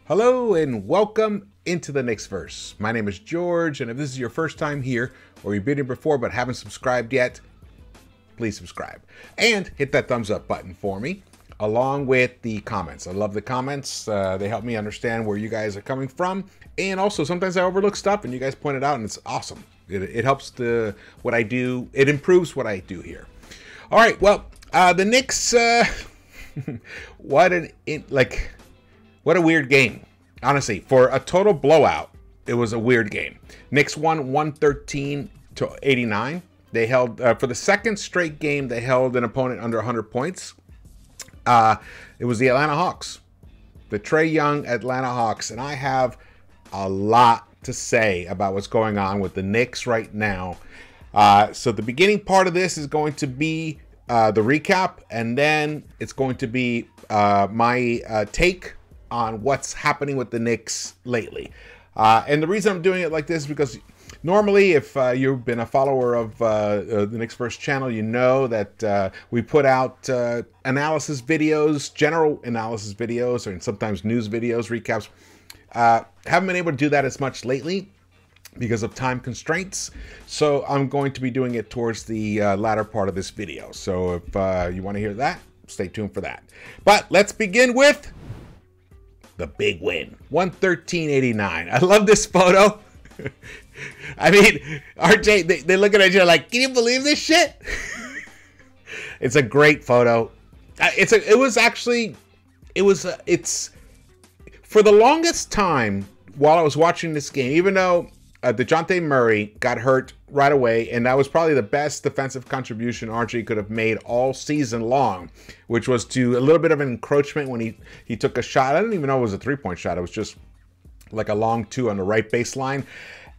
Hello and welcome into the Knicks-Verse. My name is George, and if this is your first time here, or you've been here before but haven't subscribed yet, please subscribe. And hit that thumbs up button for me, along with the comments. I love the comments. They help me understand where you guys are coming from. And also, sometimes I overlook stuff, and you guys point it out, and it's awesome. It helps what I do. It improves what I do here. All right, well, the Knicks, what a weird game. Honestly, for a total blowout, it was a weird game. Knicks won 113-89. They held, for the second straight game, they held an opponent under 100 points. It was the Atlanta Hawks, the Trae Young Atlanta Hawks. And I have a lot to say about what's going on with the Knicks right now. So the beginning part of this is going to be the recap, and then it's going to be my take on what's happening with the Knicks lately. And the reason I'm doing it like this is because normally, if you've been a follower of the Knicks-Verse channel, you know that we put out analysis videos, general analysis videos, or sometimes news videos, recaps. Haven't been able to do that as much lately because of time constraints. So I'm going to be doing it towards the latter part of this video. So if you want to hear that, stay tuned for that. But let's begin with the big win, 113-89. I love this photo. I mean, RJ, they're looking at you like, can you believe this shit? It's a great photo. It's for the longest time while I was watching this game, even though DeJounte Murray got hurt right away, and that was probably the best defensive contribution RJ could have made all season long, which was to a little bit of an encroachment when he took a shot. I didn't even know it was a three-point shot. It was just like a long two on the right baseline.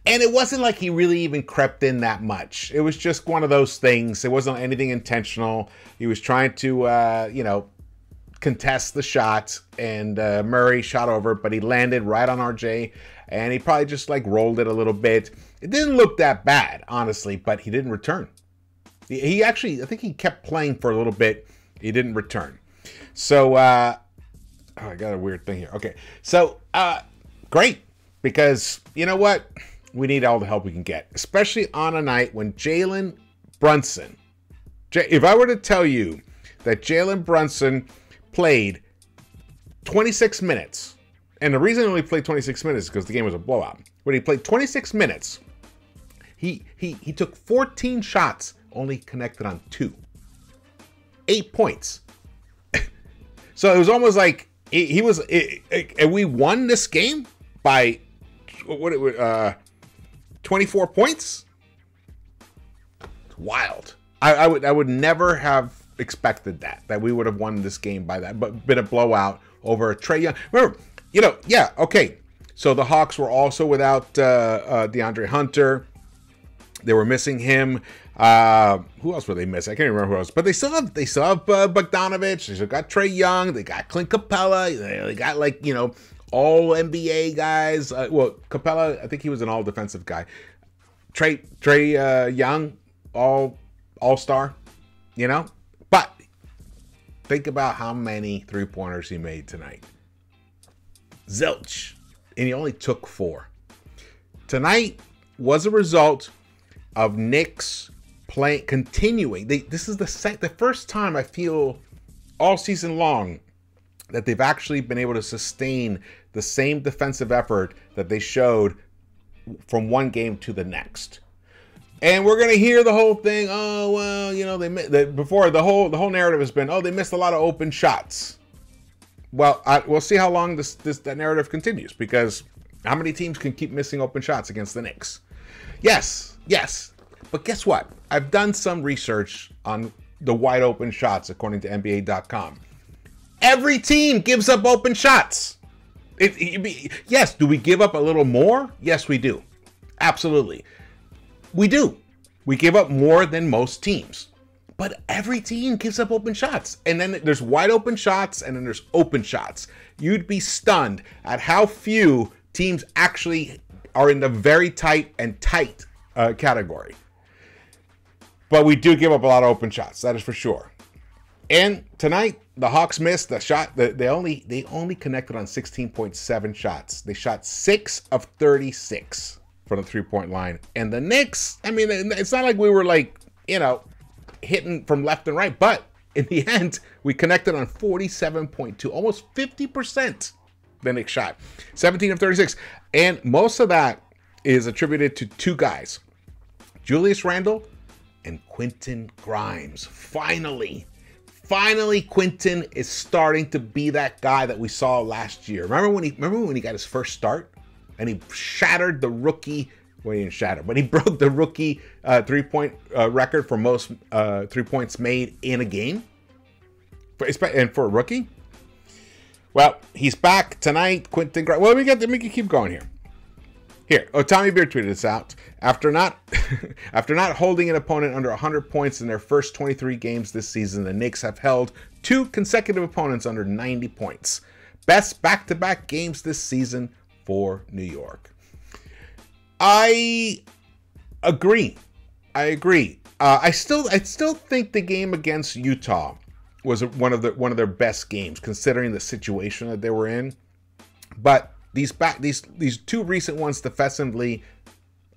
And it wasn't like he really even crept in that much. It was just one of those things. It wasn't anything intentional. He was trying to, contest the shot, and Murray shot over, but he landed right on RJ, and he probably just like rolled it a little bit. It didn't look that bad, honestly, but he didn't return. He actually, I think he kept playing for a little bit. He didn't return. So, I got a weird thing here. Okay, so great, because you know what? We need all the help we can get, especially on a night when Jalen Brunson, if I were to tell you that Jalen Brunson played 26 minutes, and the reason he only played 26 minutes is because the game was a blowout. When he played 26 minutes, he took 14 shots, only connected on 2. 8 points. So it was almost like and we won this game by 24 points. It's wild. I would never have expected that we would have won this game by that, but been a blowout over Trae Young. Remember, okay. So the Hawks were also without DeAndre Hunter. They were missing him. Who else were they missing? I can't remember who else. But they still have Bogdanovich. They still got Trae Young. They got Clint Capella. They got all NBA guys. Well, Capella, I think he was an all defensive guy. Trae Young, all-star. But think about how many three-pointers he made tonight. Zilch. And he only took 4. Tonight was a result of Knicks continuing. This is the first time I feel all season long that they've actually been able to sustain the same defensive effort that they showed from one game to the next. And we're gonna hear the whole thing. Oh well, before the whole narrative has been, oh, they missed a lot of open shots. Well, we'll see how long that narrative continues, because how many teams can keep missing open shots against the Knicks? Yes. But guess what? I've done some research on the wide open shots according to NBA.com. Every team gives up open shots. Yes, do we give up a little more? Yes, we do. Absolutely. We do. We give up more than most teams. But every team gives up open shots. And then there's wide open shots, and then there's open shots. You'd be stunned at how few teams actually are in the very tight category. But we do give up a lot of open shots. That is for sure. And tonight, the Hawks missed the shot. They only connected on 16.7 shots. They shot 6 of 36 from the three-point line. And the Knicks, I mean, it's not like we were like, you know, hitting from left and right, but in the end, we connected on 47.2, almost 50%. The Knicks shot 17 of 36, and most of that is attributed to two guys, Julius Randle and Quentin Grimes. Finally, Quentin is starting to be that guy that we saw last year. Remember when he got his first start and he shattered the rookie. Well, he didn't shatter, but he broke the rookie three-point record for most 3 points made in a game, and for a rookie. Well, he's back tonight, Quentin Grimes. Well, let me keep going here. Oh, Tommy Beer tweeted this out. After not holding an opponent under 100 points in their first 23 games this season, the Knicks have held 2 consecutive opponents under 90 points. Best back-to-back games this season for New York. I agree. I still think the game against Utah was one of their best games, considering the situation that they were in. But these two recent ones defensively,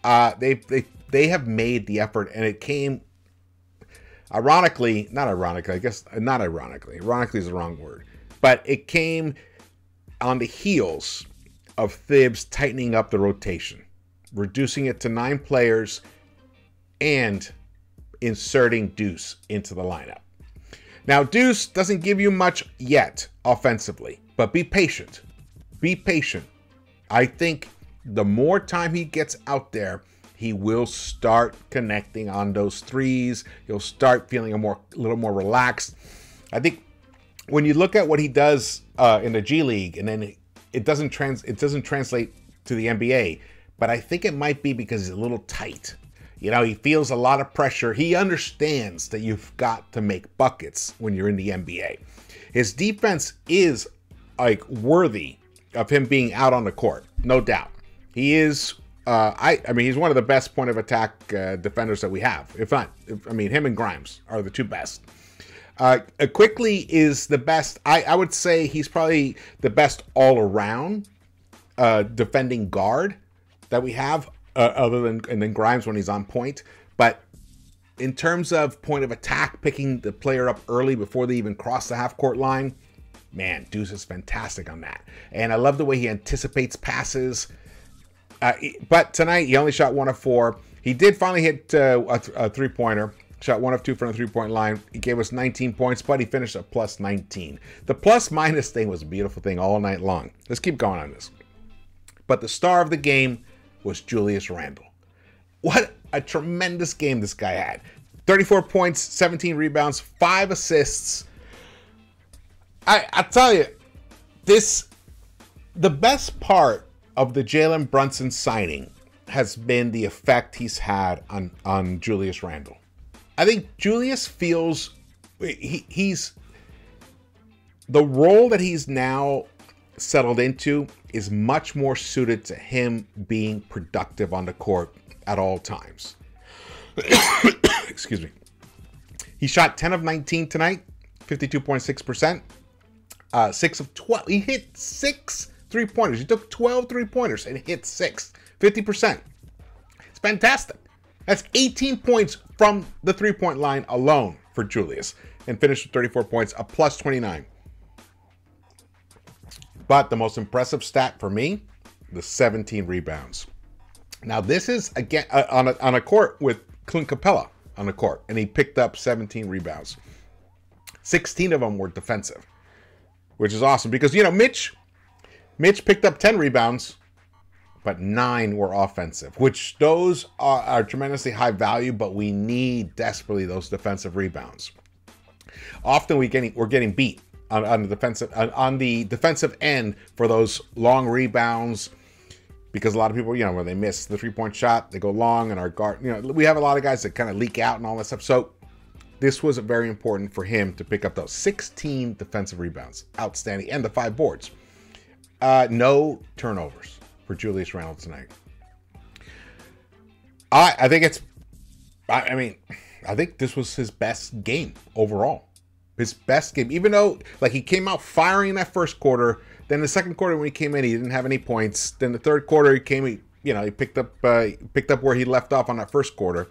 they have made the effort, and it came ironically, not ironically, I guess not ironically. Ironically is the wrong word, but it came on the heels of Thibs tightening up the rotation, reducing it to 9 players, and inserting Deuce into the lineup. Now, Deuce doesn't give you much yet offensively, but be patient. Be patient. I think the more time he gets out there, he will start connecting on those threes. He'll start feeling a little more relaxed. I think when you look at what he does in the G League, and then it doesn't translate to the NBA, but I think it might be because he's a little tight. You know, he feels a lot of pressure. He understands that you've got to make buckets when you're in the NBA. His defense is like worthy of him being out on the court, no doubt. He is. I mean, he's one of the best point of attack defenders that we have. Him and Grimes are the two best. Quickley is the best. I would say he's probably the best all around defending guard that we have. Other than Grimes when he's on point. But in terms of point of attack, picking the player up early before they even cross the half-court line, man, Deuce is fantastic on that. And I love the way he anticipates passes. But tonight, he only shot 1 of 4. He did finally hit a three-pointer. Shot 1 of 2 from the three-point line. He gave us 19 points, but he finished at plus 19. The plus-minus thing was a beautiful thing all night long. Let's keep going on this. But the star of the game was Julius Randle. What a tremendous game this guy had. 34 points, 17 rebounds, 5 assists. I tell you, the best part of the Jalen Brunson signing has been the effect he's had on Julius Randle. I think Julius feels he's the role that he's now settled into is much more suited to him being productive on the court at all times. Excuse me. He shot 10 of 19 tonight, 52.6%. 6 of 12. He hit 6 3-pointers. He took 12 3-pointers and hit 6. 50%. It's fantastic. That's 18 points from the 3-point line alone for Julius, and finished with 34 points, a plus 29. But the most impressive stat for me, the 17 rebounds. Now this is again on a court with Clint Capella on the court, and he picked up 17 rebounds. 16 of them were defensive, which is awesome because, you know, Mitch picked up 10 rebounds, but 9 were offensive, which those are tremendously high value, but we need desperately those defensive rebounds. Often we're getting beat on the defensive end for those long rebounds, because a lot of people, you know, when they miss the 3-point shot, they go long, and our guard, you know, we have a lot of guys that kind of leak out and all that stuff. So this was very important for him to pick up those 16 defensive rebounds, outstanding, and the 5 boards. No turnovers for Julius Randle tonight. I think this was his best game overall. His best game, even though like he came out firing in that first quarter. Then the second quarter when he came in, he didn't have any points. Then the third quarter, he picked up where he left off on that first quarter.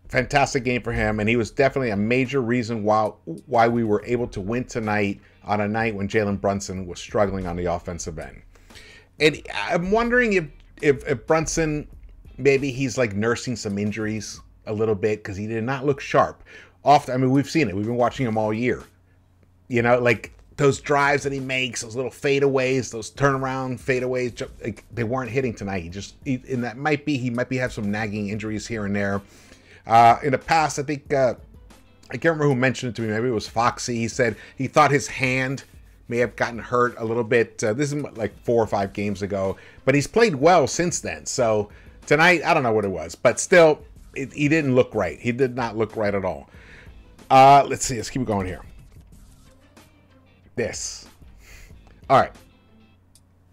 Fantastic game for him, and he was definitely a major reason why we were able to win tonight on a night when Jalen Brunson was struggling on the offensive end. And I'm wondering if Brunson, maybe he's like nursing some injuries a little bit because he did not look sharp. Often, I mean, we've seen it. We've been watching him all year. You know, like those drives that he makes, those little fadeaways, those turnaround fadeaways, like, they weren't hitting tonight. And that might be, he might have some nagging injuries here and there. In the past, I think, I can't remember who mentioned it to me. Maybe it was Foxy. He said he thought his hand may have gotten hurt a little bit. This is like 4 or 5 games ago, but he's played well since then. So tonight, I don't know what it was, but still, he didn't look right. He did not look right at all. Let's see. Let's keep going here. This. All right.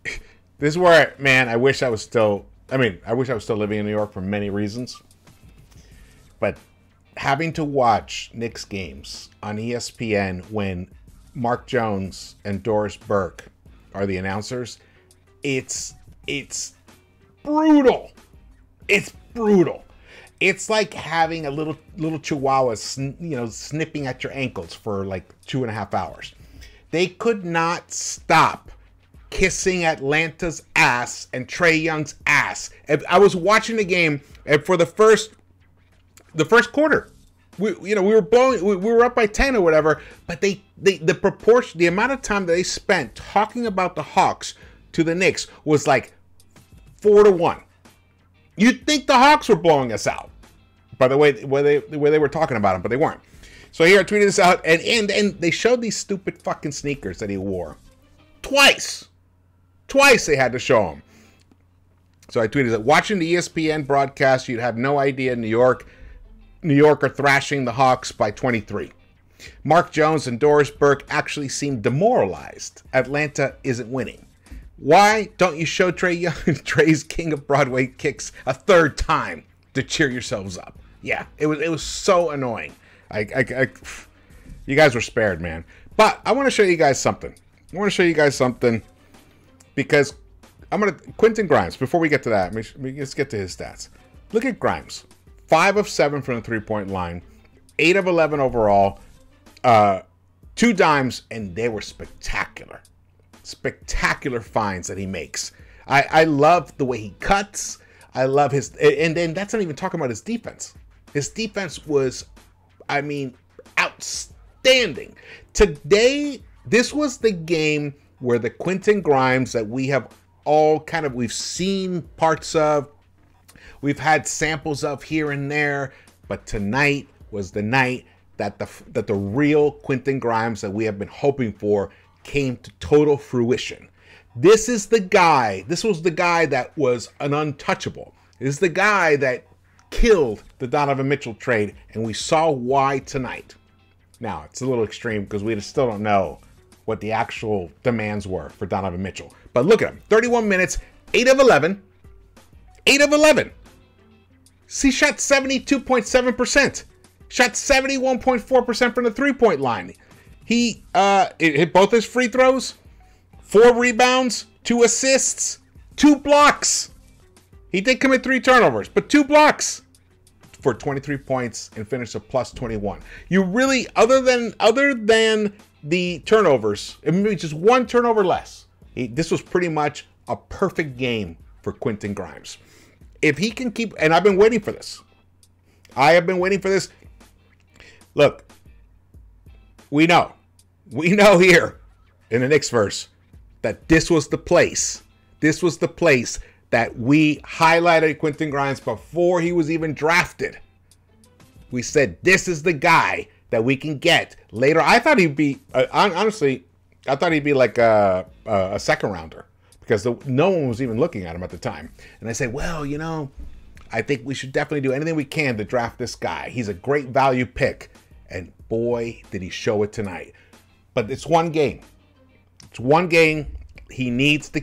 This is where, man, I wish I was still living in New York for many reasons. But having to watch Knicks games on ESPN when Mark Jones and Doris Burke are the announcers, it's brutal. It's brutal. It's like having a little chihuahua, snipping at your ankles for like 2.5 hours. They could not stop kissing Atlanta's ass and Trae Young's ass. I was watching the game, and for the first quarter, we were up by 10 or whatever, but the amount of time that they spent talking about the Hawks to the Knicks was like 4-1. You'd think the Hawks were blowing us out by the way they were talking about them, but they weren't. So here I tweeted this out, and they showed these stupid fucking sneakers that he wore. Twice they had to show him. So I tweeted that watching the ESPN broadcast, you'd have no idea New York are thrashing the Hawks by 23. Mark Jones and Doris Burke actually seem demoralized. Atlanta isn't winning. Why don't you show Trae Young, Trae's King of Broadway kicks a third time to cheer yourselves up? Yeah, it was so annoying. You guys were spared, man. But I want to show you guys something. Because Quentin Grimes, before we get to that, let's get to his stats. Look at Grimes. 5 of 7 from the three-point line, 8 of 11 overall, 2 dimes, and they were spectacular. Spectacular finds that he makes. I love the way he cuts. I love his, and then that's not even talking about his defense. His defense was, outstanding. Today, this was the game where the Quentin Grimes that we have all we've seen parts of, we've had samples of here and there, but tonight was the night that the real Quentin Grimes that we have been hoping for came to total fruition. This was the guy that was an untouchable. This is the guy that killed the Donovan Mitchell trade, and we saw why tonight. Now, it's a little extreme because we still don't know what the actual demands were for Donovan Mitchell. But look at him. 31 minutes, 8 of 11. 8 of 11. He shot 72.7%. Shot 71.4% from the three-point line. He hit both his free throws, 4 rebounds, 2 assists, 2 blocks. He did commit 3 turnovers, but 2 blocks for 23 points and finished a plus 21. You really, other than the turnovers, maybe just 1 turnover less, this was pretty much a perfect game for Quentin Grimes. If he can keep, and I've been waiting for this. I have been waiting for this. Look, we know here in the Knicks-Verse that this was the place. This was the place that we highlighted Quentin Grimes before he was even drafted. We said, this is the guy that we can get later. I thought he'd be, honestly, I thought he'd be like a second rounder because no one was even looking at him at the time. And I said, well, I think we should definitely do anything we can to draft this guy. He's a great value pick. And boy, did he show it tonight. But it's one game. It's one game. He needs to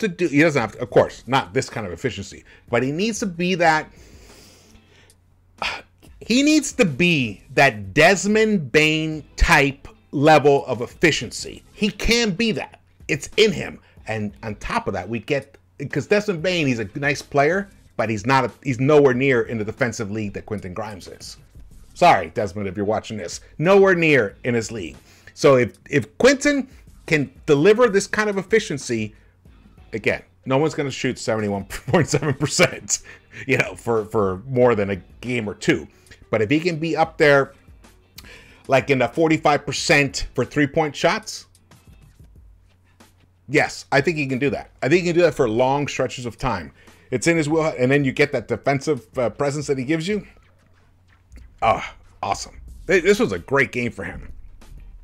do, he doesn't have to, of course, not this kind of efficiency, but he needs to be that, He needs to be that Desmond Bane type level of efficiency. He can be that. It's in him. And on top of that, we get, because Desmond Bane, he's a nice player, but he's nowhere near in the defensive league that Quentin Grimes is. Sorry, Desmond, if you're watching this. Nowhere near in his league. So if Quentin can deliver this kind of efficiency, again, no one's going to shoot 71.7%, you know, for more than a game or two. But if he can be up there, like in the 45% for three-point shots, yes, I think he can do that. I think he can do that for long stretches of time. It's in his will, and then you get that defensive presence that he gives you. Oh, awesome. This was a great game for him.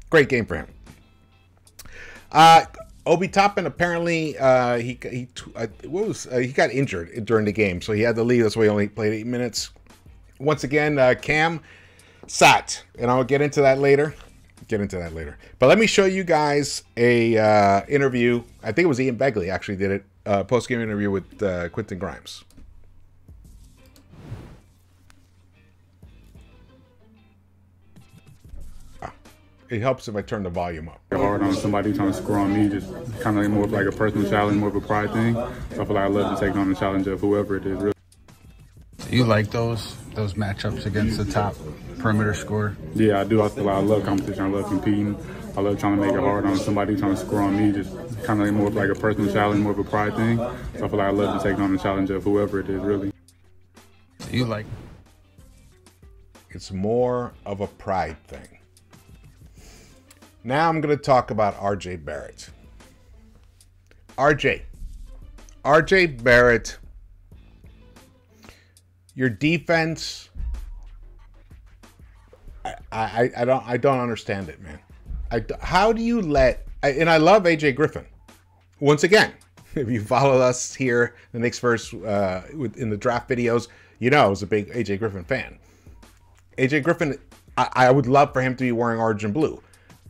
Great game for him. Obi Toppin, apparently he got injured during the game, so he had to leave. That's why he only played 8 minutes. Once again, Cam sat, and I'll get into that later. But let me show you guys a interview. I think it was Ian Begley actually did it. Post-game interview with Quentin Grimes. It helps if I turn the volume up. Hard on somebody trying to score on me, just kind of more of like a personal challenge, more of a pride thing. So I feel like I love to take on the challenge of whoever it is. Really. You like those matchups against the top perimeter scorer? Yeah, I do. I feel like I love competition. I love competing. I love trying to make it hard on somebody trying to score on me, just kind of more of like a personal challenge, more of a pride thing. So I feel like I love to take on the challenge of whoever it is, really. You like? It's more of a pride thing. Now I'm going to talk about RJ Barrett. RJ Barrett, your defense, I don't understand it, man. How do you let, and I love AJ Griffin. Once again, if you follow us here, the Knicks-Verse in the draft videos, you know I was a big AJ Griffin fan. AJ Griffin, I would love for him to be wearing orange and blue.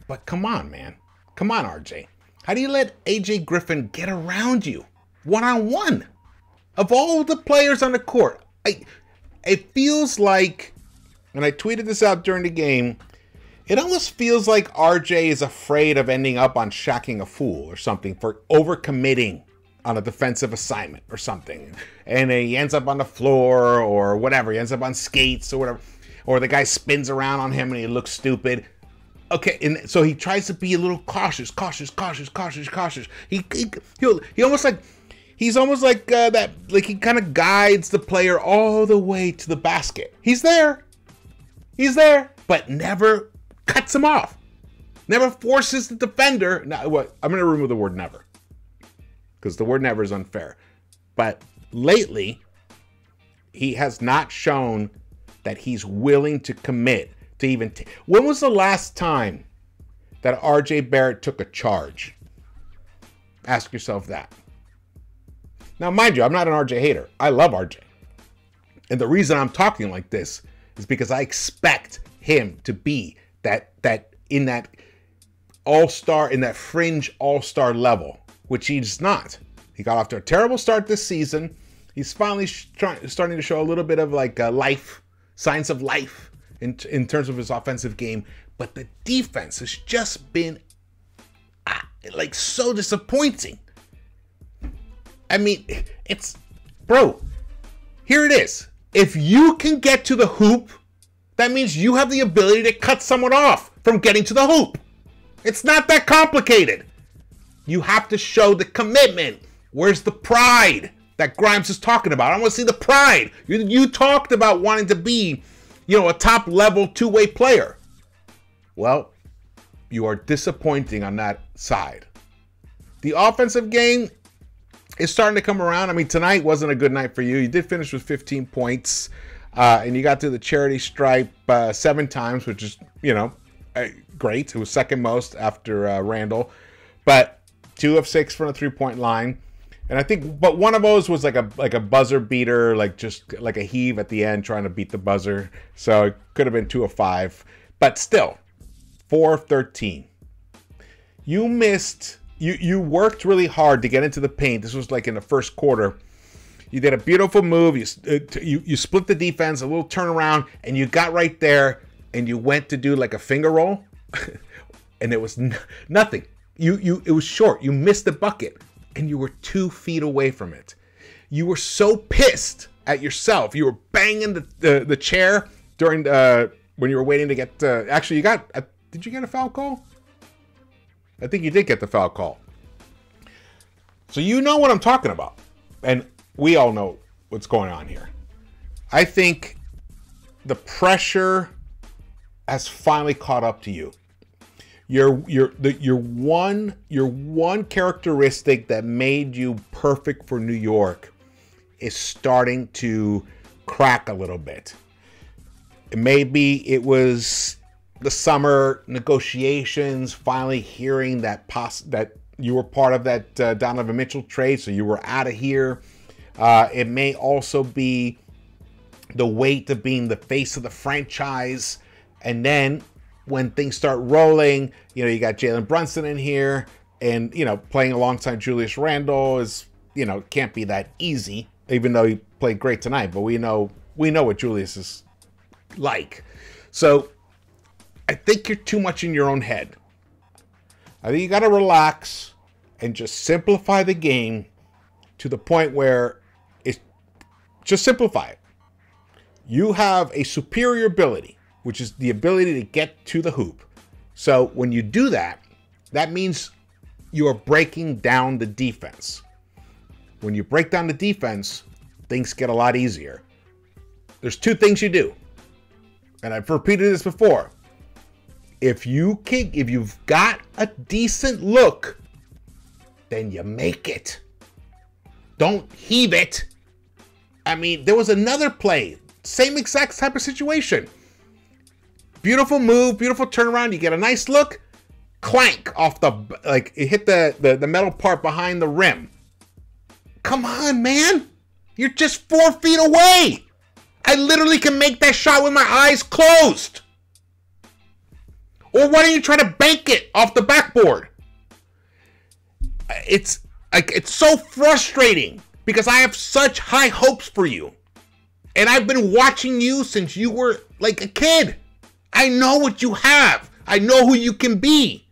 But come on, man. Come on, RJ. How do you let AJ Griffin get around you one-on-one? Of all the players on the court, it feels like, and I tweeted this out during the game, it almost feels like RJ is afraid of ending up on shacking a fool or something for overcommitting on a defensive assignment or something. And he ends up on the floor or whatever. He ends up on skates or whatever. Or the guy spins around on him and he looks stupid. Okay, and so he tries to be a little cautious. He's almost like that. Like he kind of guides the player all the way to the basket. He's there, but never cuts him off. Never forces the defender. Now, what? I'm gonna remove the word "never" because the word "never" is unfair. But lately, he has not shown that he's willing to commit. To even when was the last time that RJ Barrett took a charge? Ask yourself that. Now, mind you, I'm not an RJ hater. I love RJ. And the reason I'm talking like this is because I expect him to be that in that all-star, in that fringe all-star level, which he's not. He got off to a terrible start this season. He's finally starting to show a little bit of like life, signs of life. In terms of his offensive game, but the defense has just been like so disappointing. I mean, bro, here it is. If you can get to the hoop, that means you have the ability to cut someone off from getting to the hoop. It's not that complicated. You have to show the commitment. Where's the pride that Grimes is talking about? I want to see the pride. You talked about wanting to be, you know, a top-level two-way player. Well, you are disappointing on that side. The offensive game is starting to come around. I mean, tonight wasn't a good night for you. You did finish with 15 points, and you got to the charity stripe 7 times, which is, you know, great. It was second most after Randle, but 2 of 6 from the three-point line. And I think, but one of those was like a buzzer beater, like just like a heave at the end, trying to beat the buzzer. So it could have been 2 of 5, but still, 4 of 13. You missed. You worked really hard to get into the paint. This was like in the first quarter. You did a beautiful move. You split the defense, a little turnaround, and you got right there, and you went to do like a finger roll, and it was nothing. It was short. You missed the bucket, and you were 2 feet away from it. You were so pissed at yourself. You were banging the chair during when you were waiting to get. Actually, you got. Did you get a foul call? I think you did get the foul call. So you know what I'm talking about, and we all know what's going on here. I think the pressure has finally caught up to you. Your one characteristic that made you perfect for New York is starting to crack a little bit. Maybe it was the summer negotiations, finally hearing that you were part of that Donovan Mitchell trade, so you were out of here. It may also be the weight of being the face of the franchise, and then when things start rolling, you got Jalen Brunson in here, and playing alongside Julius Randle is can't be that easy, even though he played great tonight. But we know what Julius is like. So I think you're too much in your own head. I think you got to relax and just simplify the game to the point where it's just simplify it. You have a superior ability, which is the ability to get to the hoop. So when you do that, that means you are breaking down the defense. When you break down the defense, things get a lot easier. There's 2 things you do, and I've repeated this before. If you've got a decent look, then you make it. Don't heave it. I mean, there was another play, same exact type of situation. Beautiful move, beautiful turnaround. You get a nice look, clank off it hit the metal part behind the rim. Come on, man. You're just 4 feet away. I literally can make that shot with my eyes closed. Or why don't you try to bank it off the backboard? It's so frustrating because I have such high hopes for you. And I've been watching you since you were like a kid. I know what you have. I know who you can be.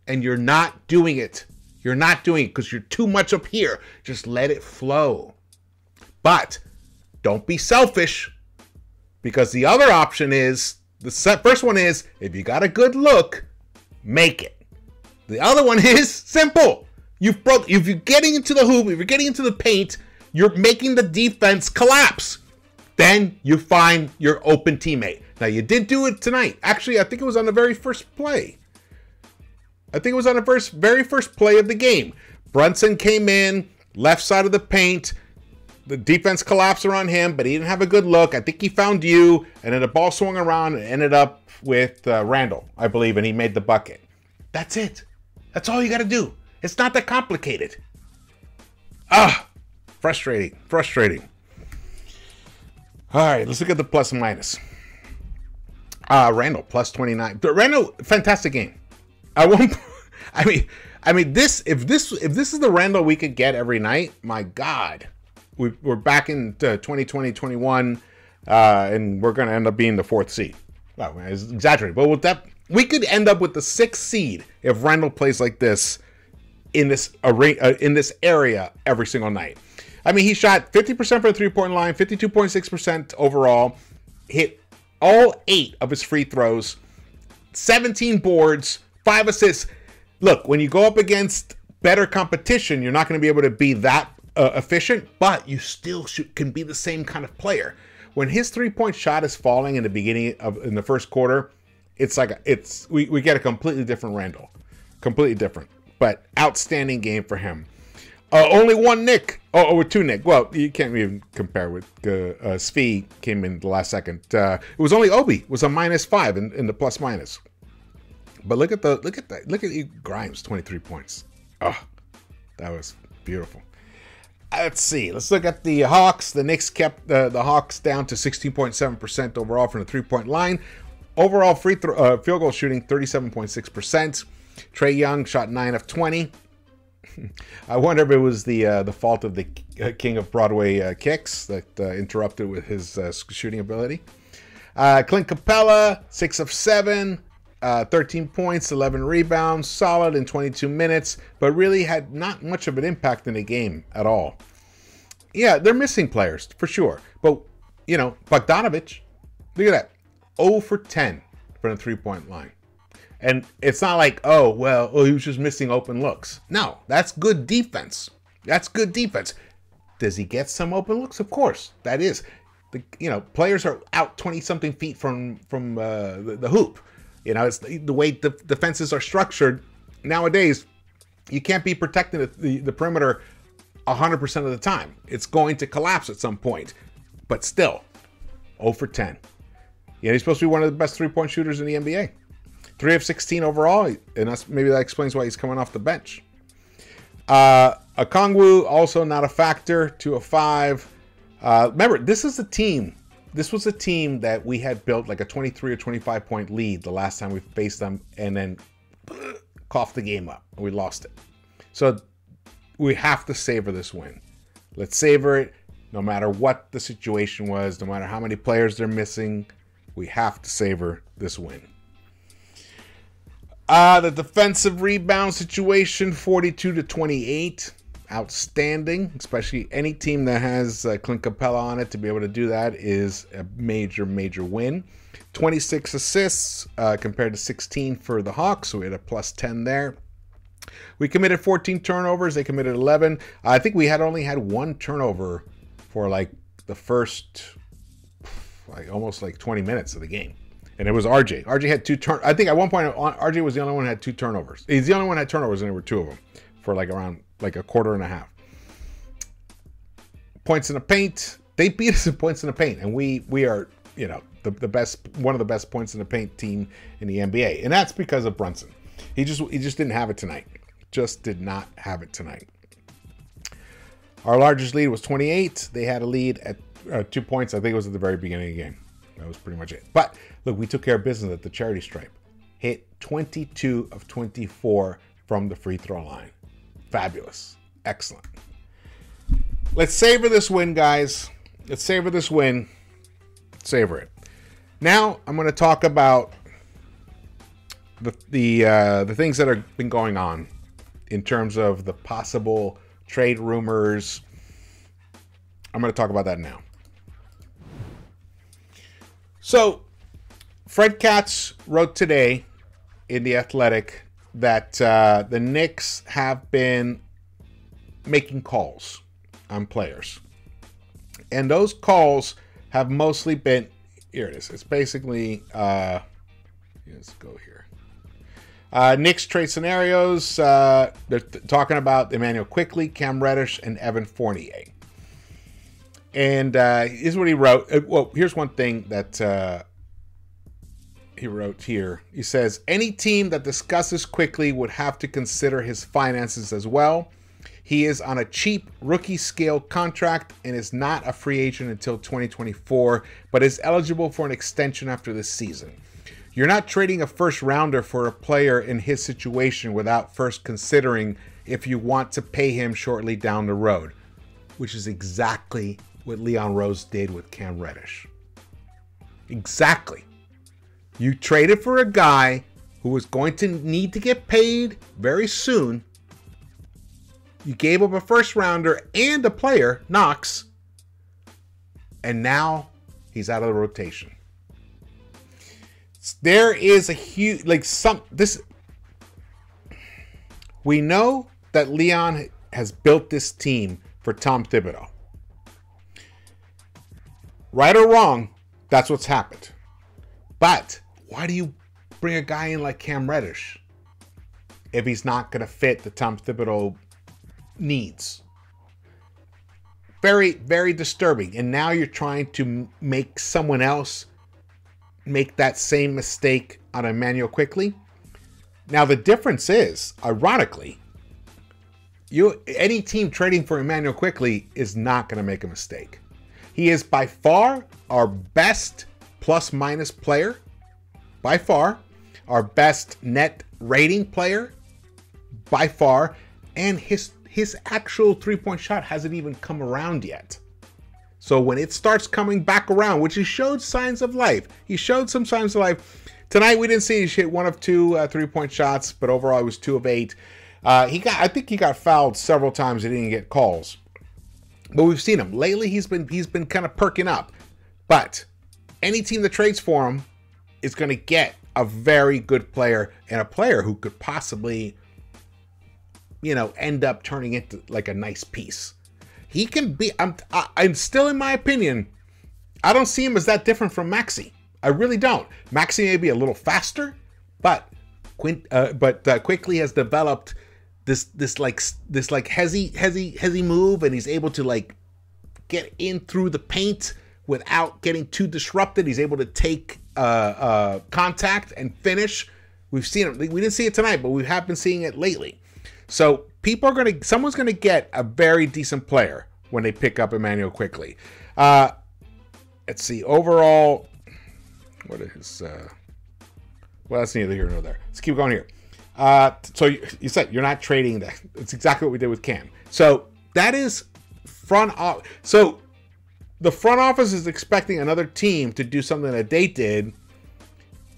And you're not doing it. You're not doing it because you're too much up here. Just let it flow. But don't be selfish, because the other option is, first one is, if you got a good look, make it. The other one is simple. If you're getting into the hoop, if you're getting into the paint, you're making the defense collapse. Then you find your open teammate. Now, you did do it tonight. Actually, I think it was on the very first play. Very first play of the game. Brunson came in, left side of the paint. The defense collapsed around him, but he didn't have a good look. I think he found you, and then the ball swung around and ended up with Randle, I believe, and he made the bucket. That's it. That's all you got to do. It's not that complicated. Frustrating. All right, let's look at the plus and minus. Randle, plus 29. Randle, fantastic game. I mean, this if this is the Randle we could get every night, my God. We're back in 2020-21, and we're going to end up being the 4th seed. Well, it's exaggerated, but with that, we could end up with the 6th seed if Randle plays like this in this area every single night. I mean, he shot 50% for the 3-point line, 52.6% overall, hit all 8 of his free throws, 17 boards, 5 assists. Look, when you go up against better competition, you're not going to be able to be that efficient, but you still can be the same kind of player. When his 3-point shot is falling in the first quarter, it's like we get a completely different Randle, completely different. But outstanding game for him. Only one Nick, with 2 Nick. Well, you can't even compare with Svi came in the last second. It was only Obi was a -5 in the plus minus. But look at Grimes, 23 points. Oh, that was beautiful. Let's see. Let's look at the Hawks. The Knicks kept the Hawks down to 16.7% overall from the 3-point line. Overall field goal shooting 37.6%. Trae Young shot 9 of 20. I wonder if it was the fault of the king of Broadway kicks that interrupted with his shooting ability. Clint Capella, 6 of 7, 13 points, 11 rebounds, solid in 22 minutes, but really had not much of an impact in the game at all. Yeah, they're missing players, for sure. But, you know, Bogdanovich, look at that, 0 for 10 from the three-point line. And it's not like, oh, well, he was just missing open looks. No, that's good defense. That's good defense. Does he get some open looks? Of course, that is. You know, players are out 20-something feet from the hoop. You know, it's the way the defenses are structured nowadays. You can't be protecting the perimeter 100% of the time. It's going to collapse at some point. But still, 0 for 10. Yeah, he's supposed to be one of the best three-point shooters in the NBA. 3 of 16 overall, and maybe that explains why he's coming off the bench. Okongwu, also not a factor, 2 of 5. Remember, this was a team that we had built like a 23 or 25 point lead the last time we faced them, and then coughed the game up, and we lost it. So we have to savor this win. Let's savor it, no matter what the situation was, no matter how many players they're missing. We have to savor this win. The defensive rebound situation, 42-28. Outstanding, especially any team that has Clint Capella on it to be able to do that is a major, major win. 26 assists compared to 16 for the Hawks, so we had a plus 10 there. We committed 14 turnovers. They committed 11. I think we had only had 1 turnover for like the first, almost 20 minutes of the game. And it was RJ. RJ had 2 turn. I think at one point RJ was the only one who had 2 turnovers. He's the only one who had turnovers, and there were 2 of them for around a quarter and a half. Points in the paint. They beat us in points in the paint, and we are, you know, the best, one of the best points in the paint team in the NBA, and that's because of Brunson. He just didn't have it tonight. Just did not have it tonight. Our largest lead was 28. They had a lead at 2 points. I think it was at the very beginning of the game. That was pretty much it. But look, we took care of business at the charity stripe. Hit 22 of 24 from the free throw line. Fabulous. Excellent. Let's savor this win, guys. Let's savor this win. Savor it. Now I'm going to talk about the things that have been going on in terms of the possible trade rumors. I'm going to talk about that now. So, Fred Katz wrote today in The Athletic that the Knicks have been making calls on players. And those calls have mostly been, here it is. It's basically, let's go here. Knicks trade scenarios. They're talking about Immanuel Quickley, Cam Reddish, and Evan Fournier. And here's what he wrote. Well, here's one thing that he wrote here. He says, any team that discusses Quickley would have to consider his finances as well. He is on a cheap rookie scale contract and is not a free agent until 2024, but is eligible for an extension after this season. You're not trading a first rounder for a player in his situation without first considering if you want to pay him shortly down the road, which is exactly what Leon Rose did with Cam Reddish. Exactly. You traded for a guy who was going to need to get paid very soon. You gave up a first rounder and a player, Knox, and now he's out of the rotation. There is a huge, we know that Leon has built this team for Tom Thibodeau. Right or wrong, that's what's happened. But why do you bring a guy in like Cam Reddish if he's not going to fit the Tom Thibodeau needs? Very, very disturbing. And now you're trying to make someone else make that same mistake on Immanuel Quickley. Now the difference is, ironically, any team trading for Immanuel Quickley is not going to make a mistake. He is by far our best plus-minus player. By far. Our best net rating player. By far. And his actual three-point shot hasn't even come around yet. So when it starts coming back around, which he showed signs of life, he showed some signs of life. Tonight we didn't see he hit 1 of 2 three-point shots, but overall he was 2 of 8. I think he got fouled several times. He didn't get calls, but we've seen him lately. He's been kind of perking up. But any team that trades for him is going to get a very good player, and a player who could possibly, end up turning into like a nice piece. He can be. I'm still, in my opinion, I don't see him as that different from Maxey. I really don't. Maxey may be a little faster, but Quickley has developed this hezzy move, and he's able to like get in through the paint without getting too disrupted. He's able to take contact and finish. We've seen it. We didn't see it tonight, but we have been seeing it lately. So someone's gonna get a very decent player when they pick up Immanuel Quickley. Let's see. Overall, what is well, that's neither here nor there. Let's keep going here. So you said you're not trading that. It's exactly what we did with Cam. So that is front office. So the front office is expecting another team to do something that they did,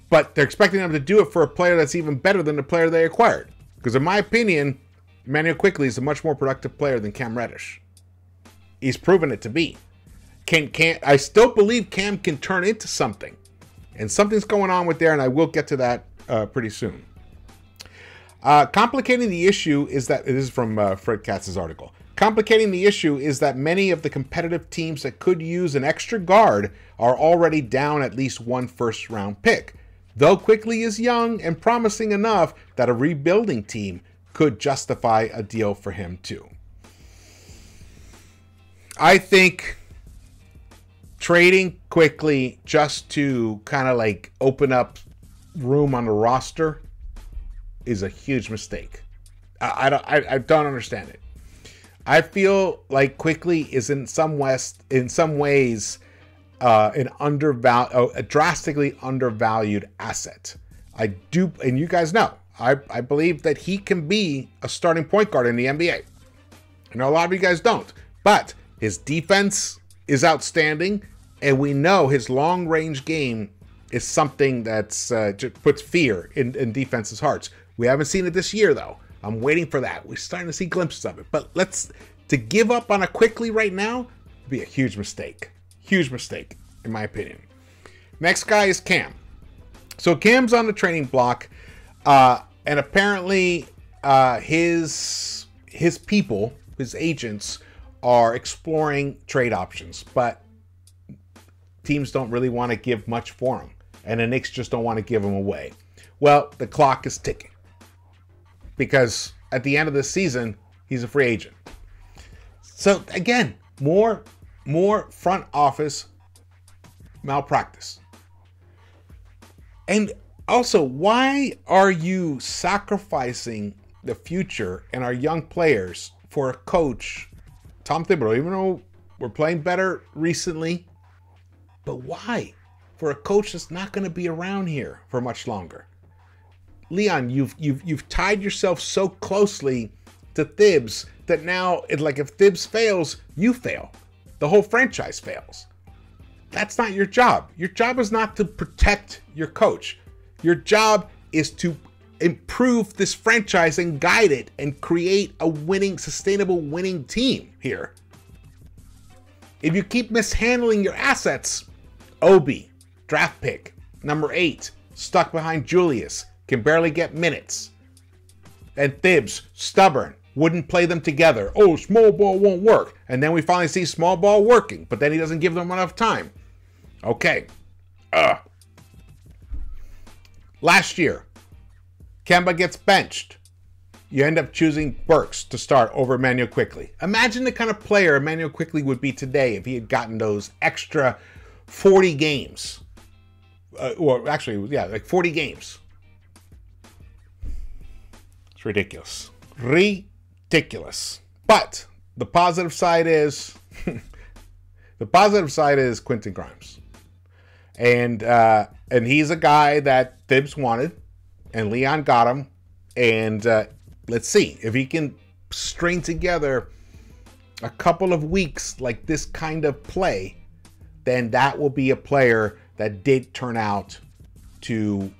but they're expecting them to do it for a player that's even better than the player they acquired. Because in my opinion, Immanuel Quickley is a much more productive player than Cam Reddish. He's proven it to be. I still believe Cam can turn into something. And something's going on with there, and I will get to that pretty soon. Complicating the issue is that, this is from Fred Katz's article. Complicating the issue is that many of the competitive teams that could use an extra guard are already down at least 1 first-round pick. Though Quickley is young and promising enough that a rebuilding team could justify a deal for him too. I think trading Quickley just to kind of like open up room on the roster is a huge mistake. I don't understand it. I feel like Quickley is in some ways a drastically undervalued asset. I do, and you guys know, I believe that he can be a starting point guard in the NBA. I know a lot of you guys don't, but his defense is outstanding, and we know his long-range game is something that's just puts fear in defense's hearts. We haven't seen it this year, though. I'm waiting for that. We're starting to see glimpses of it. But to give up on a Quickley right now would be a huge mistake. Huge mistake, in my opinion. Next guy is Cam. So Cam's on the trading block, and apparently his people, his agents, are exploring trade options, but teams don't really want to give much for him, and the Knicks just don't want to give him away. Well, the clock is ticking, because at the end of the season, he's a free agent. So again, more front office malpractice. And also, why are you sacrificing the future and our young players for a coach, Tom Thibodeau, even though we're playing better recently? But why? For a coach that's not going to be around here for much longer. Leon, you've tied yourself so closely to Thibs that now it's like if Thibs fails, you fail. The whole franchise fails. That's not your job. Your job is not to protect your coach. Your job is to improve this franchise and guide it and create a winning, sustainable winning team here. If you keep mishandling your assets, Obi, draft pick, number 8, stuck behind Julius, can barely get minutes. And Thibs, stubborn, wouldn't play them together. Oh, small ball won't work. And then we finally see small ball working, but then he doesn't give them enough time. Okay. Last year, Kemba gets benched. You end up choosing Burks to start over Immanuel Quickley. Imagine the kind of player Immanuel Quickley would be today if he had gotten those extra 40 games. Or actually, yeah, like 40 games. It's ridiculous. Ridiculous. But the positive side is Quentin Grimes. And he's a guy that Thibs wanted, and Leon got him. And let's see if he can string together a couple of weeks like this kind of play, then that will be a player that did turn out to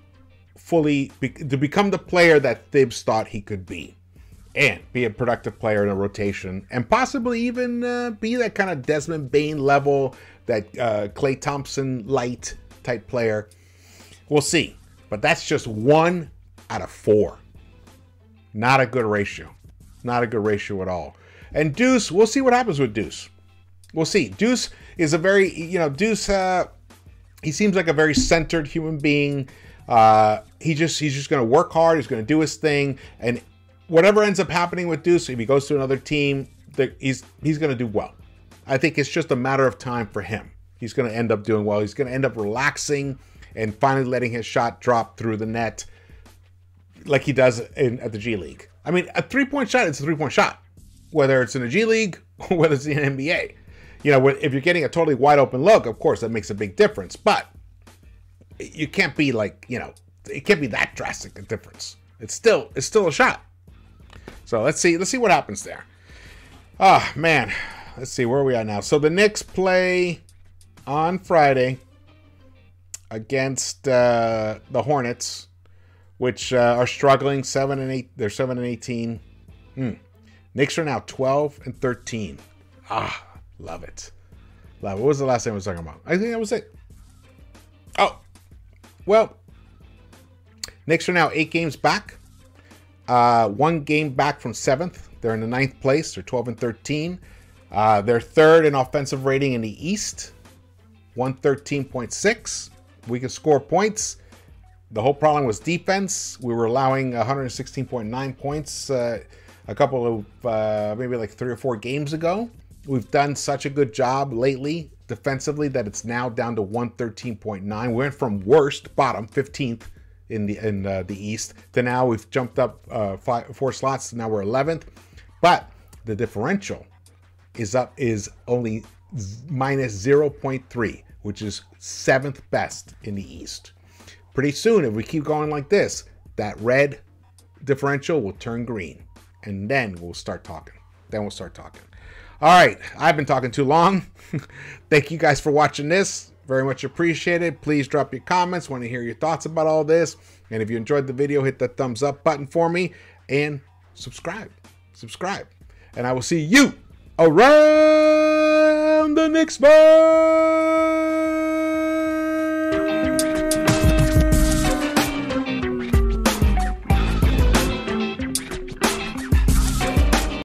become the player that Thibs thought he could be, and be a productive player in a rotation, and possibly even be that kind of Desmond Bane level, that Klay Thompson light type player. We'll see, but that's just 1 out of 4. Not a good ratio. Not a good ratio at all. And Deuce, we'll see what happens with Deuce. We'll see. Deuce is a very, Deuce, he seems like a very centered human being. He's just going to work hard. He's going to do his thing. And whatever ends up happening with Deuce, if he goes to another team, he's going to do well. I think it's just a matter of time for him. He's going to end up doing well. He's going to end up relaxing and finally letting his shot drop through the net like he does at the G League. I mean, a three-point shot, it's a three-point shot, whether it's in the G League or whether it's in the NBA. If you're getting a totally wide open look, of course, that makes a big difference. But you can't be like, it can't be that drastic a difference. It's still a shot. So let's see what happens there. Oh, man. Let's see, where are we at now? So the Knicks play on Friday against the Hornets, which are struggling 7-8. They're 7-18. Knicks are now 12-13. Love it. Love it. What was the last thing I was talking about? I think that was it. Oh, well, Knicks are now 8 games back. 1 game back from 7th. They're in the 9th place. They're 12-13. They're 3rd in offensive rating in the East. 113.6. We can score points. The whole problem was defense. We were allowing 116.9 points a couple of maybe like 3 or 4 games ago. We've done such a good job lately defensively that it's now down to 113.9. We went from worst, bottom, 15th in the East, to now we've jumped up 4 slots. So now we're 11th. But the differential is only minus 0.3, which is 7th best in the East. Pretty soon, if we keep going like this, that red differential will turn green, and then we'll start talking. All right, I've been talking too long. Thank you guys for watching this. Very much appreciated. Please drop your comments. Want to hear your thoughts about all this. And if you enjoyed the video, hit that thumbs up button for me and subscribe. And I will see you around the Knicks-Verse.